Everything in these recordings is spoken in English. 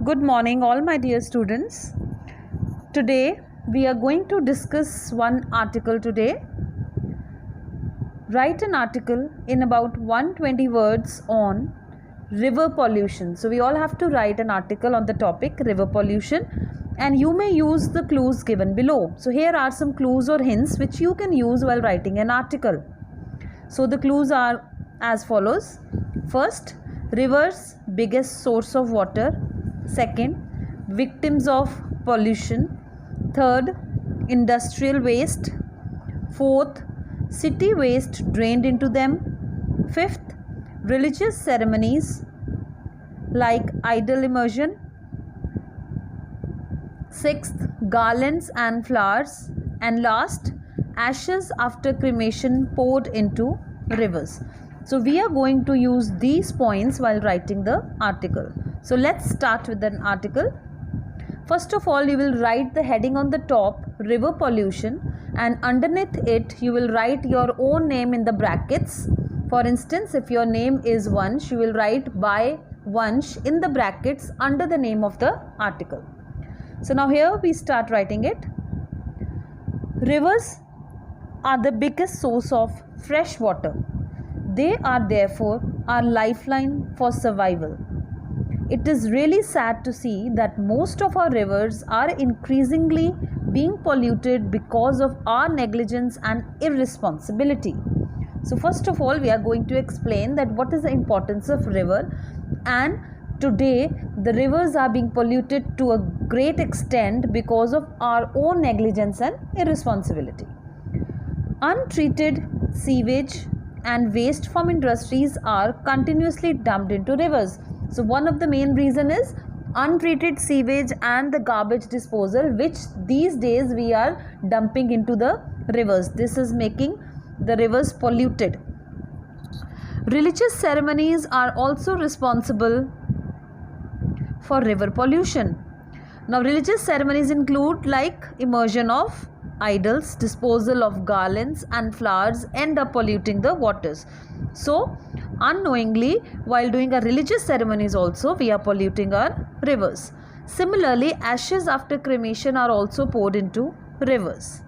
Good morning, all my dear students. Today we are going to discuss one article today. Write an article in about 120 words on river pollution. So we all have to write an article on the topic river pollution, and you may use the clues given below. So here are some clues or hints which you can use while writing an article. So the clues are as follows. First, rivers biggest source of water. Second, victims of pollution. Third, industrial waste. Fourth, city waste drained into them. Fifth, religious ceremonies like idol immersion. Sixth, garlands and flowers. And last, ashes after cremation poured into rivers. So we are going to use these points while writing the article. So let's start with an article. First of all, you will write the heading on the top, river pollution, and underneath it you will write your own name in the brackets. For instance, if your name is Vansh, you will write by Vansh in the brackets under the name of the article. So now here we start writing it. Rivers are the biggest source of fresh water. They are therefore our lifeline for survival. It is really sad to see that most of our rivers are increasingly being polluted because of our negligence and irresponsibility. So first of all, we are going to explain that what is the importance of river, and today the rivers are being polluted to a great extent because of our own negligence and irresponsibility. Untreated sewage and waste from industries are continuously dumped into rivers. So one of the main reason is untreated sewage and the garbage disposal, which these days we are dumping into the rivers. This is making the rivers polluted. Religious ceremonies are also responsible for river pollution. Now religious ceremonies include like immersion of idols, disposal of garlands and flowers end up polluting the waters. So unknowingly, while doing our religious ceremonies also, we are polluting our rivers. Similarly, ashes after cremation are also poured into rivers.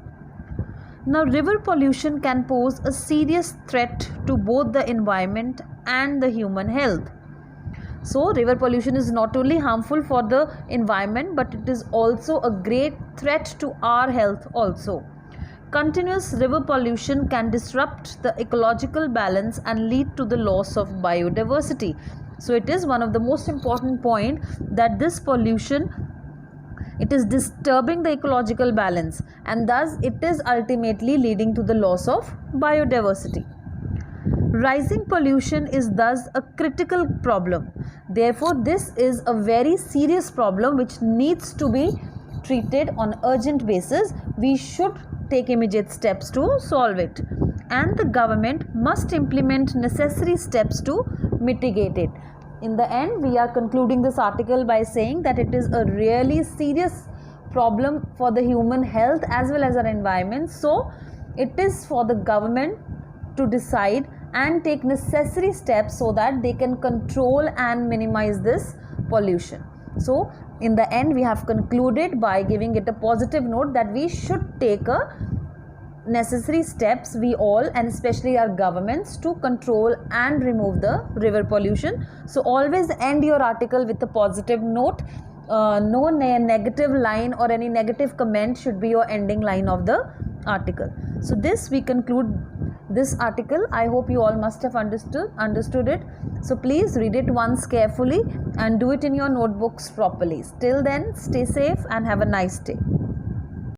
Now river pollution can pose a serious threat to both the environment and the human health. So river pollution is not only harmful for the environment, but it is also a great threat to our health also. Continuous river pollution can disrupt the ecological balance and lead to the loss of biodiversity. So it is one of the most important point that this pollution, it is disturbing the ecological balance, and thus it is ultimately leading to the loss of biodiversity. Rising pollution is thus a critical problem. Therefore, this is a very serious problem which needs to be treated on urgent basis. We should take immediate steps to solve it, and the government must implement necessary steps to mitigate it. In the end, we are concluding this article by saying that it is a really serious problem for the human health as well as our environment. So it is for the government to decide and take necessary steps so that they can control and minimize this pollution. So in the end, we have concluded by giving it a positive note that we should take a necessary steps, we all, and especially our governments, to control and remove the river pollution. So always end your article with a positive note. No negative line or any negative comment should be your ending line of the article. So this we conclude this article. I hope you all must have understood it. So please read it once carefully and do it in your notebooks properly. Till then, stay safe and have a nice day.